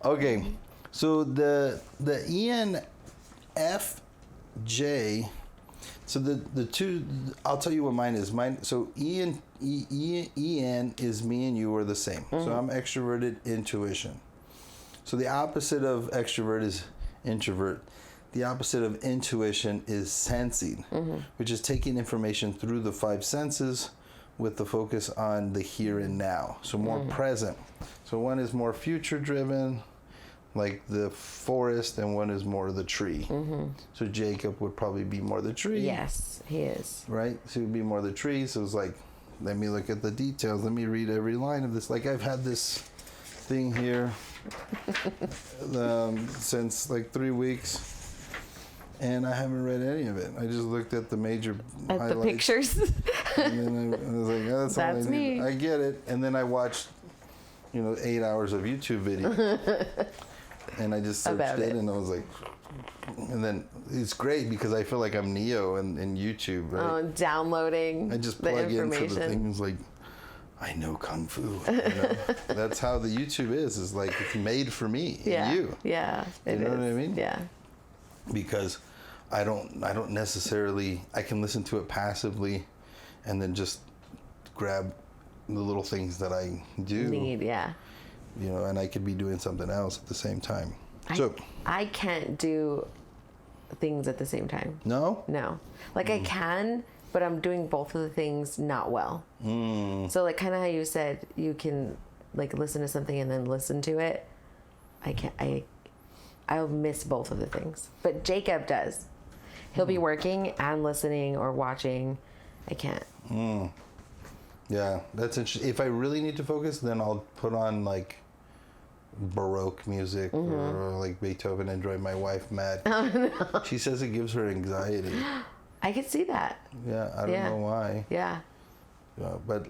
Okay, so the ENFJ. So the two, I'll tell you what mine is. So EN is me and you are the same. So I'm extroverted intuition. So the opposite of extrovert is introvert. The opposite of intuition is sensing, which is taking information through the five senses with the focus on the here and now. So more present. So one is more future driven, like the forest, and one is more the tree. So Jacob would probably be more the tree. Yes, he is. Right? So he would be more the tree. So it's like, let me look at the details. Let me read every line of this. Like I've had this thing here since like 3 weeks, and I haven't read any of it. I just looked at the major highlights. The pictures. And then I was like, oh, that's all I need. me. I get it. And then I watched, 8 hours of YouTube video. And I just searched it, and I was like, and then it's great because I feel like I'm Neo in YouTube, right? Oh, downloading. I just plug into the things like, I know Kung Fu. That's how the YouTube is like it's made for me and you. Yeah. You know what I mean? Yeah. Because I don't necessarily, I can listen to it passively and then just grab the little things that I do. And I could be doing something else at the same time. I can't do things at the same time. No? No. Like I can, but I'm doing both of the things not well. So like kind of how you said you can like listen to something and then listen to it. I'll miss both of the things. But Jacob does. He'll be working and listening or watching. I can't. Yeah, that's interesting. If I really need to focus, then I'll put on like Baroque music or like Beethoven and drive my wife mad. Oh, no. She says it gives her anxiety. I could see that. Yeah, I don't know why. Yeah. But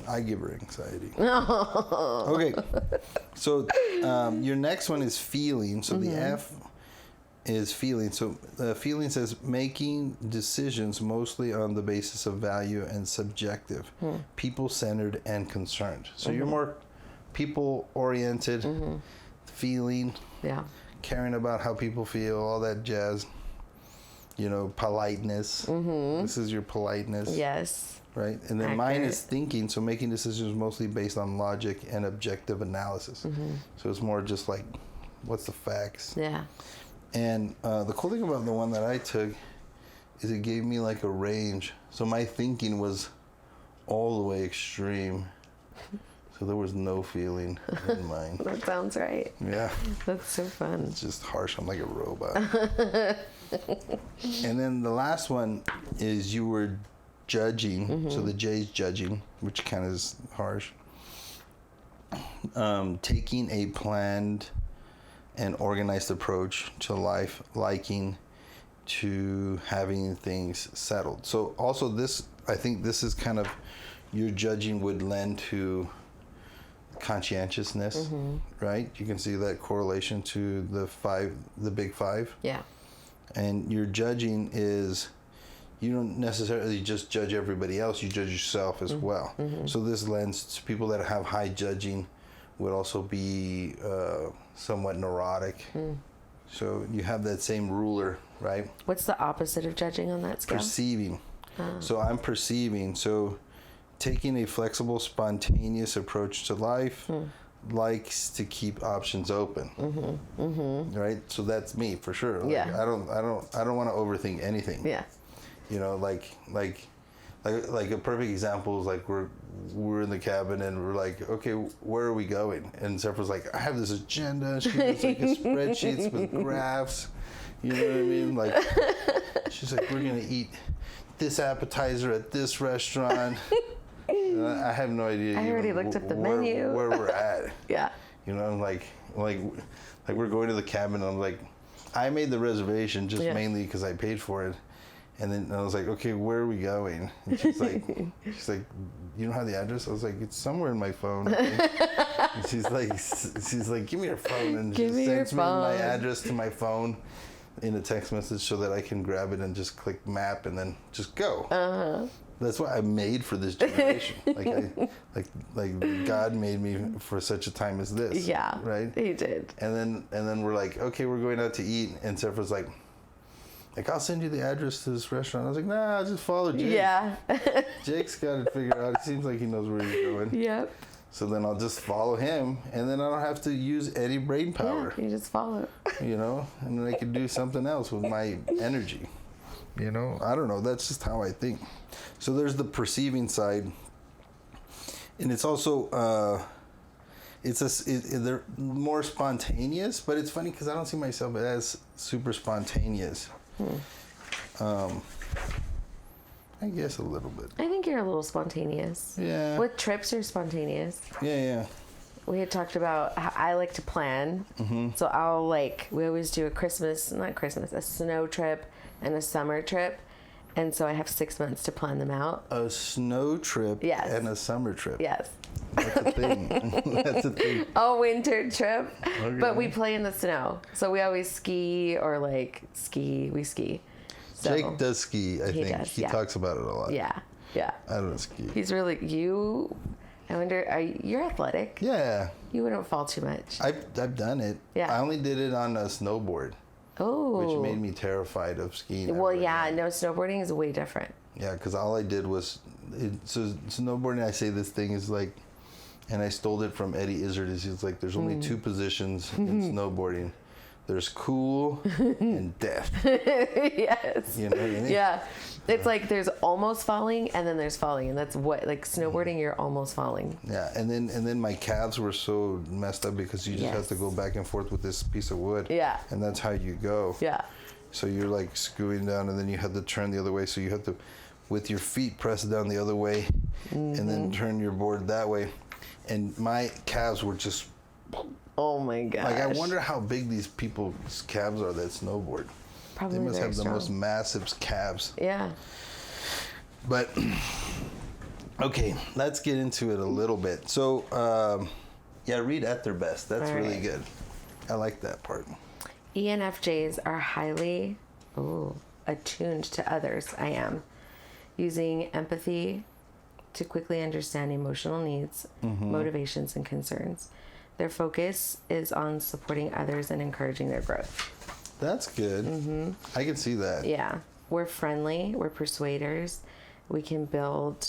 I give her anxiety. No. Okay, so your next one is feeling. So the F is feeling. So feeling says making decisions mostly on the basis of value and subjective, people-centered and concerned. So you're more people-oriented, feeling, caring about how people feel, all that jazz. Politeness. This is your politeness. Yes. Right? And then mine is thinking, so making decisions mostly based on logic and objective analysis. So it's more just like, what's the facts? Yeah. And the cool thing about the one that I took is it gave me like a range. So my thinking was all the way extreme. So there was no feeling in mine. That sounds right. Yeah. That's so fun. It's just harsh. I'm like a robot. And then the last one is you were judging. So the J's judging, which kind of is harsh. Taking a planned and organized approach to life, liking to having things settled. So also this, I think this is kind of, your judging would lend to conscientiousness, right? You can see that correlation to the big five. Yeah. And your judging is, you don't necessarily just judge everybody else, you judge yourself as well. So this lends to people that have high judging would also be somewhat neurotic. So you have that same ruler, right? What's the opposite of judging on that scale? Perceiving. So I'm perceiving. So taking a flexible, spontaneous approach to life, likes to keep options open. Right? So that's me for sure. Like, Yeah. I don't want to overthink anything. Yeah. Like a perfect example is like we're in the cabin and we're like, okay, where are we going? And Zephyr's like, I have this agenda. She has like a spreadsheets with graphs. You know what I mean? Like, she's like, we're gonna eat this appetizer at this restaurant. I have no idea. I already looked up the menu. Where we're at. Yeah. Like we're going to the cabin. And I'm like, I made the reservation just mainly because I paid for it. And then I was like, okay, where are we going? And she's like, you don't have the address? I was like, it's somewhere in my phone. And she's like, give me your phone. And she sends me my address to my phone in a text message so that I can grab it and just click map and then just go. That's why I'm made for this generation. like God made me for such a time as this. Yeah. Right? He did. And then we're like, okay, we're going out to eat, and Sephra's like, I'll send you the address to this restaurant. I was like, nah, I'll just follow Jake. Yeah. Jake's got it figured out. It seems like he knows where he's going. Yep. So then I'll just follow him, and then I don't have to use any brain power. Yeah, you just follow. You know, and then I can do something else with my energy. You know, I don't know. That's just how I think. So there's the perceiving side, and it's also they're more spontaneous. But it's funny because I don't see myself as super spontaneous. I guess a little bit. I think you're a little spontaneous. Yeah. With trips, you're spontaneous. Yeah. We had talked about how I like to plan. Mm-hmm. So we always do a snow trip and a summer trip. And so I have 6 months to plan them out. A snow trip and a summer trip. Yes. That's a thing. That's a thing. A winter trip. Okay. But we play in the snow. So we always ski or we ski. So Jake does ski, I think. Does, he talks about it a lot. Yeah. I don't ski. He's really, I wonder, you're athletic. Yeah. You wouldn't fall too much. I've done it. Yeah. I only did it on a snowboard. Oh. Which made me terrified of skiing. Well, yeah, no, snowboarding is way different. Yeah, because all I did was, so snowboarding, I say this thing is like, and I stole it from Eddie Izzard, is like, there's only two positions in snowboarding. There's cool and death. Yes. You know what I mean? Yeah. It's like there's almost falling and then there's falling, and that's what, like snowboarding, you're almost falling. Yeah, and then my calves were so messed up because you just have to go back and forth with this piece of wood. Yeah. And that's how you go. Yeah. So you're like screwing down, and then you have to turn the other way. So you have to, with your feet, press it down the other way, and then turn your board that way. And my calves were just... Oh my gosh. Like, I wonder how big these people's calves are that snowboard. Probably they must have strong. the most massive calves. Yeah. But, okay, let's get into it a little bit. So, read at their best. That's really good. I like that part. ENFJs are highly attuned to others. I am. Using empathy to quickly understand emotional needs, motivations, and concerns. Their focus is on supporting others and encouraging their growth. That's good. I can see that. Yeah. We're friendly. We're persuaders. We can build...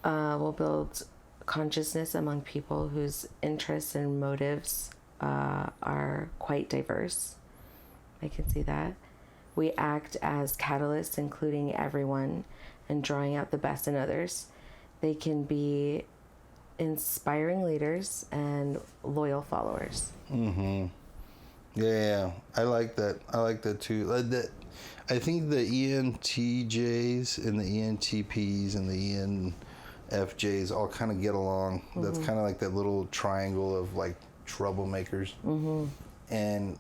we'll build consciousness among people whose interests and motives are quite diverse. I can see that. We act as catalysts, including everyone, and drawing out the best in others. They can be inspiring leaders and loyal followers. Yeah, I like that. I like that too. I think the ENTJs and the ENTPs and the ENFJs all kind of get along. That's kind of like that little triangle of like troublemakers. And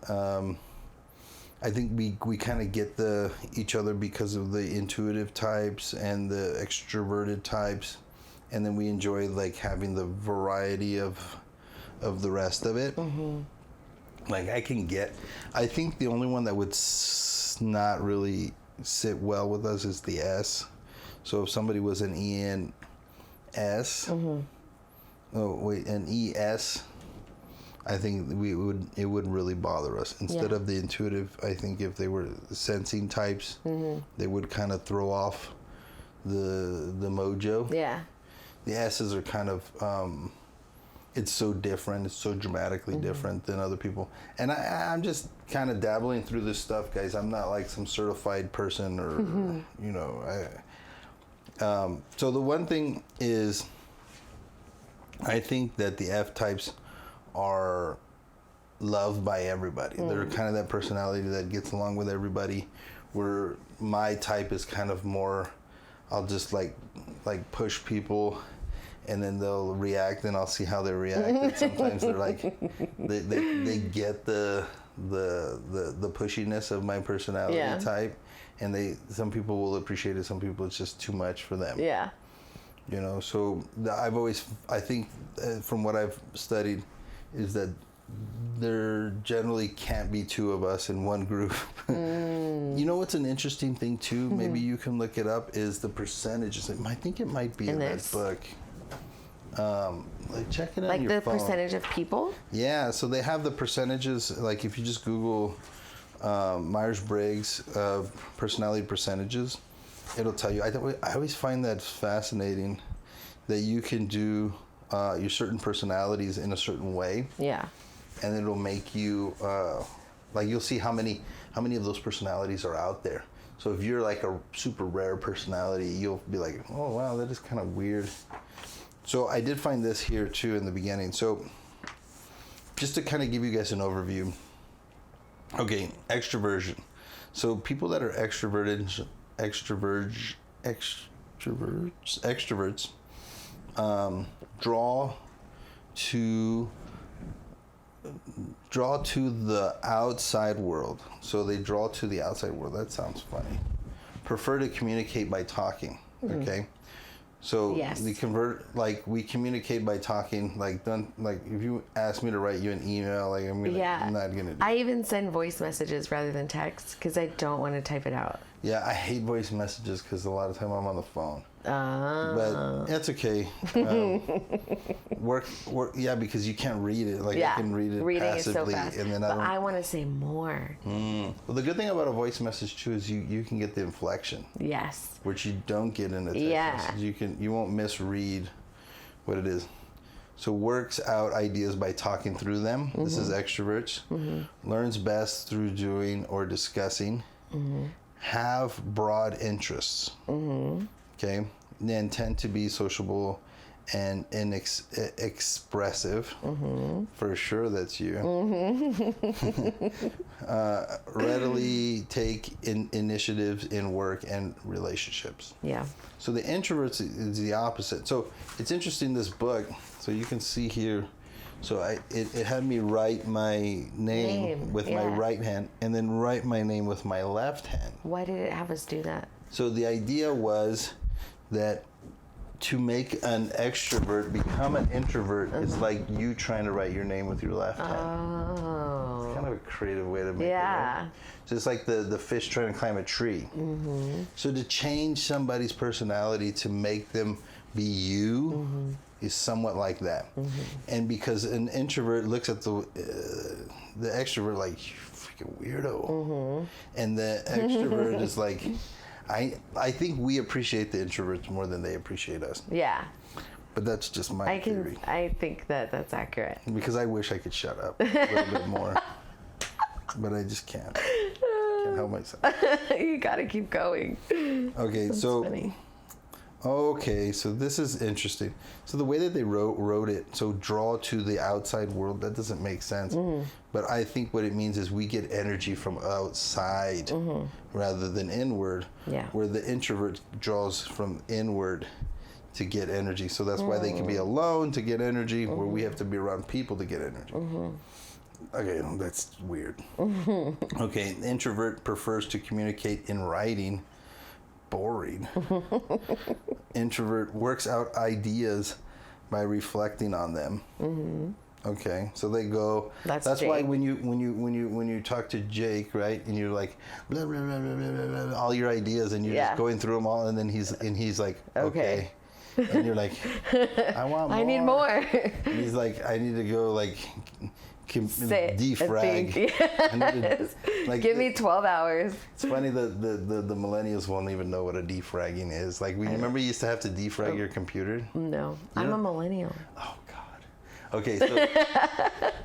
I think we kind of get each other because of the intuitive types and the extroverted types. And then we enjoy like having the variety of the rest of it. Like I think the only one that would not really sit well with us is the S. So if somebody was an ENS, an ES, I think it would really bother us. Instead of the intuitive, I think if they were sensing types, they would kind of throw off the mojo. Yeah. The S's are kind of, it's so different. It's so dramatically different than other people. And I'm just kind of dabbling through this stuff, guys. I'm not like some certified person or, you know. So the one thing is, I think that the F types are loved by everybody. They're kind of that personality that gets along with everybody, where my type is kind of more, I'll just like push people, and then they'll react, and I'll see how they react. And sometimes they're like, they get the pushiness of my personality type, and some people will appreciate it. Some people it's just too much for them. Yeah. You know, so I think from what I've studied is that there generally can't be two of us in one group. You know what's an interesting thing too? Maybe you can look it up. Is the percentages? I think it might be in that book. Like check it out. Like on your the phone. percentage of people? Yeah, so they have the percentages. Like if you just Google Meyers Briggs personality percentages, it'll tell you. I always find that fascinating that you can do your certain personalities in a certain way. Yeah. And it'll make you like you'll see how many of those personalities are out there. So if you're like a super rare personality, you'll be like, oh wow, that is kind of weird. So I did find this here too in the beginning. So just to kind of give you guys an overview. Okay, extroversion. So people that are extroverts draw to the outside world. So they draw to the outside world. That sounds funny. Prefer to communicate by talking. Okay. So yes. we communicate by talking. Like if you ask me to write you an email, like I'm not gonna do. I even send voice messages rather than text because I don't want to type it out. Yeah, I hate voice messages because a lot of time I'm on the phone. But that's okay. Work. Yeah, because you can't read it. Like I can read it reading passively, is so fast. and then I want to say more. Well, the good thing about a voice message too is you can get the inflection. Yes. Which you don't get in a text message. You won't misread what it is. So works out ideas by talking through them. This is extroverts. Learns best through doing or discussing. Have broad interests. Okay, then tend to be sociable and expressive. For sure, that's you. Readily take initiatives in work and relationships. Yeah. So the introverts is the opposite. So it's interesting, this book. So you can see here. So it had me write my name with my right hand and then write my name with my left hand. Why did it have us do that? So the idea was that to make an extrovert become an introvert is like you trying to write your name with your left hand. Oh. It's kind of a creative way to make it. Right? So it's like the fish trying to climb a tree. So to change somebody's personality to make them be you is somewhat like that. And because an introvert looks at the extrovert like, you freaking weirdo. And the extrovert is like, I think we appreciate the introverts more than they appreciate us. Yeah. But that's just my theory. I think that's accurate. Because I wish I could shut up a little bit more. But I just can't. Can't help myself. You gotta keep going. Okay, that's funny. Okay, so this is interesting. So the way that they wrote it, so draw to the outside world, that doesn't make sense. But I think what it means is we get energy from outside rather than inward. Yeah. Where the introvert draws from inward to get energy. So that's why they can be alone to get energy, where we have to be around people to get energy. Okay, that's weird. Okay, the introvert prefers to communicate in writing. Boring. Introvert works out ideas by reflecting on them. Okay, so they go. That's why when you talk to Jake, right, and you're like blah blah blah blah blah, blah all your ideas, and you're just going through them all, and then he's like okay. And you're like, I want more. I need more. And he's like, I need to go like defrag. Give me 12 hours. It's funny that the millennials won't even know what a defragging is. Like, remember you used to have to defrag your computer? No, I'm a millennial. Oh God. Okay, so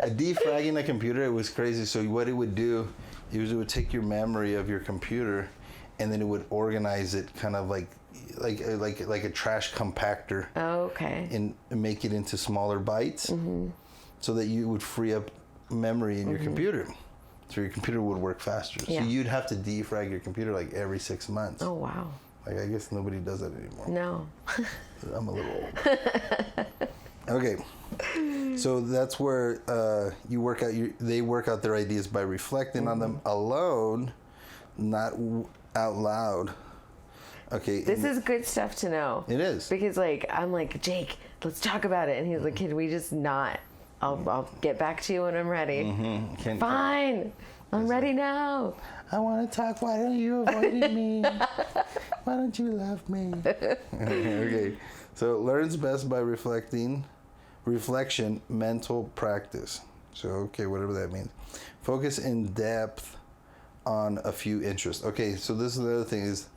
a defragging a computer, it was crazy. So what it would do is it would take your memory of your computer, and then it would organize it kind of like a trash compactor. Okay. And make it into smaller bites. So that you would free up memory in your computer. So your computer would work faster. So you'd have to defrag your computer like every 6 months. Oh, wow. Like, I guess nobody does that anymore. No. I'm a little old. Okay. So that's where they work out their ideas by reflecting on them alone, not out loud. Okay. This is good stuff to know. It is. Because, like, I'm like, Jake, let's talk about it. And he's like, can we just not I'll get back to you when I'm ready. Mm-hmm. Fine. I'm ready now. I want to talk. Why don't you avoid me? Why don't you love me? Okay. So learns best by reflection, mental practice. So, okay, whatever that means. Focus in depth on a few interests. Okay, so this is the other thing is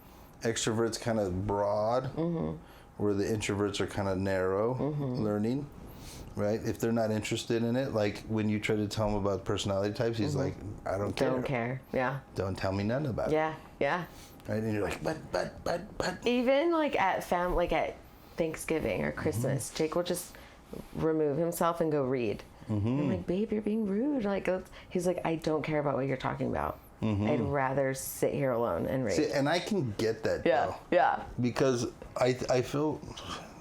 extroverts kind of broad, where the introverts are kind of narrow learning, right? If they're not interested in it, like when you try to tell him about personality types, he's like, I don't care. Don't care. Yeah. Don't tell me nothing about it. Yeah. Right? And you're like, but. Even like at Thanksgiving or Christmas, Jake will just remove himself and go read. I'm like, babe, you're being rude. Like, he's like, I don't care about what you're talking about. I'd rather sit here alone and read. See, and I can get that though. Yeah. Because I feel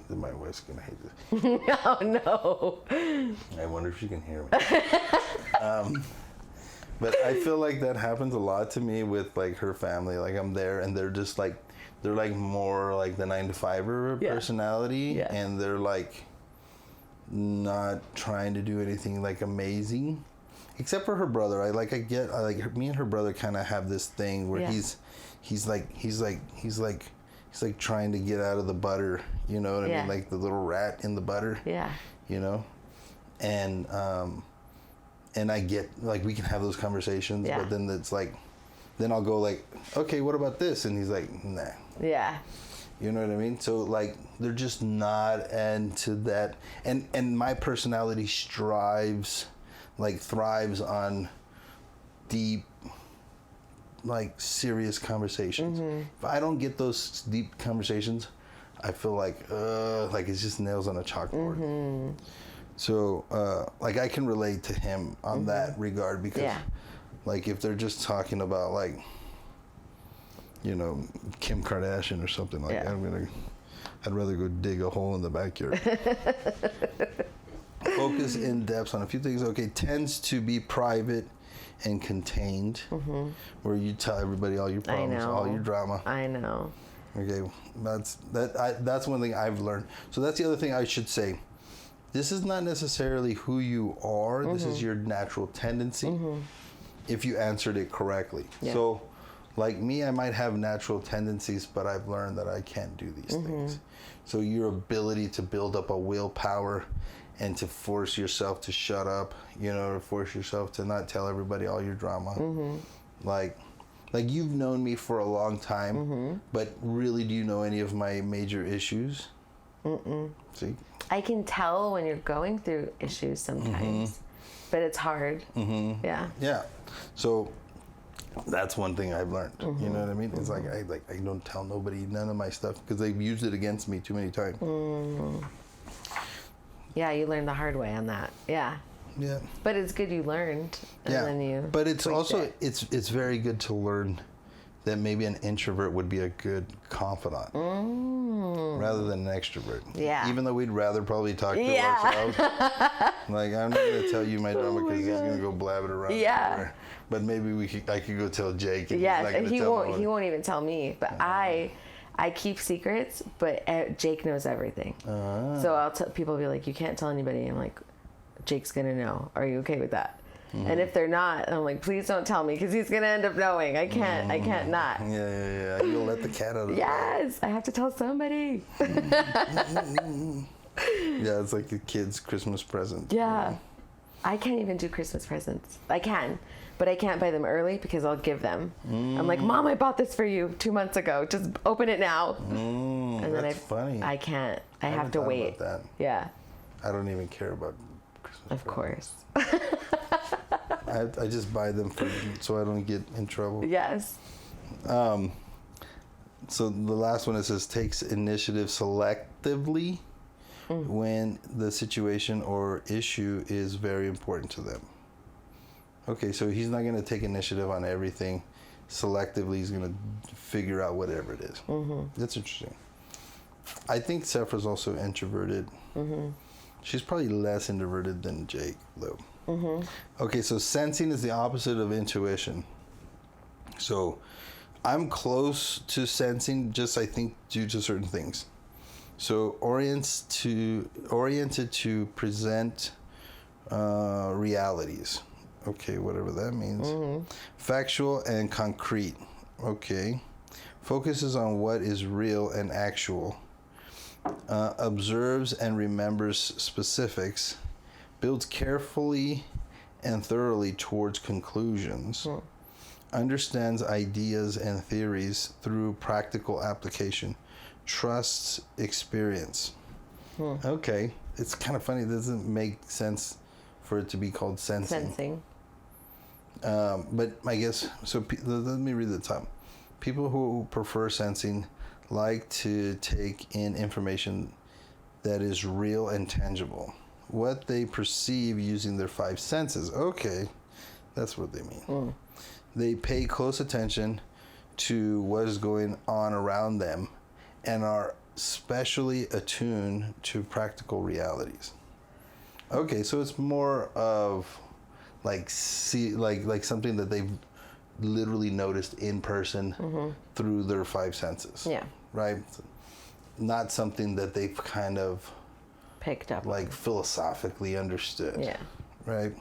my wife's gonna hate this. Oh no. I wonder if she can hear me. But I feel like that happens a lot to me with like her family. Like I'm there and they're just like more like the 9-to-5er personality, and they're like not trying to do anything like amazing, except for her brother. Me and her brother kind of have this thing where he's like trying to get out of the butter, you know what I mean, like the little rat in the butter, you know, and I get like we can have those conversations, but then it's like, then I'll go like, okay, what about this, and he's like, nah. You know what I mean? So like they're just not into that, and my personality thrives on deep, like serious conversations. If I don't get those deep conversations, I feel like it's just nails on a chalkboard. So like I can relate to him on that regard, because like if they're just talking about like, you know, Kim Kardashian or something like that, I'd rather go dig a hole in the backyard. Focus in depth on a few things. Okay, tends to be private and contained, where you tell everybody all your problems, all your drama. I know. Okay, that's one thing I've learned. So that's the other thing I should say. This is not necessarily who you are. This is your natural tendency, if you answered it correctly. So, like me, I might have natural tendencies, but I've learned that I can't do these things. So your ability to build up a willpower and to force yourself to shut up, you know, to force yourself to not tell everybody all your drama. Like you've known me for a long time, but really, do you know any of my major issues? See? I can tell when you're going through issues sometimes, but it's hard. Yeah. So that's one thing I've learned. You know what I mean? It's like I don't tell nobody none of my stuff because they've used it against me too many times. Yeah, you learned the hard way on that. Yeah. But it's good you learned, and then you. But it's also it's very good to learn that maybe an introvert would be a good confidant rather than an extrovert. Even though we'd rather probably talk to ourselves. Like, I'm not going to tell you my drama because he's going to go blab it around. Everywhere. But maybe I could go tell Jake. And he won't even tell me. But I keep secrets, but Jake knows everything. So I'll tell people, be like, you can't tell anybody. I'm like, Jake's going to know. Are you okay with that? And if they're not, I'm like, please don't tell me, because he's gonna end up knowing. I can't not. Yeah. You'll let the cat out of the bag. Yes, I have to tell somebody. It's like a kid's Christmas present. Yeah. I can't even do Christmas presents. I can, but I can't buy them early because I'll give them. I'm like, Mom, I bought this for you 2 months ago. Just open it now. And then that's funny. I can't. I have to wait. About that. Yeah. I don't even care about Christmas. Of course. I just buy them so I don't get in trouble. Yes. So the last one, it says takes initiative selectively when the situation or issue is very important to them. Okay, so he's not going to take initiative on everything. Selectively, he's going to figure out whatever it is. That's interesting. I think Sephra's also introverted. She's probably less introverted than Jake, though. Okay, so sensing is the opposite of intuition. So I'm close to sensing, just I think due to certain things. So oriented to present realities. Okay, whatever that means. Factual and concrete. Okay. Focuses on what is real and actual. Observes and remembers specifics. Builds carefully and thoroughly towards conclusions. Understands ideas and theories through practical application. Trusts experience. Okay. It's kind of funny. It doesn't make sense for it to be called sensing. But I guess, so let me read the top. People who prefer sensing like to take in information that is real and tangible. What they perceive using their five senses. Okay, that's what they mean. They pay close attention to what is going on around them and are specially attuned to practical realities. Okay, so it's more of like something that they've literally noticed in person through their five senses. Yeah. Right? Not something that they've kind of picked up, like philosophically understood. Yeah. Right?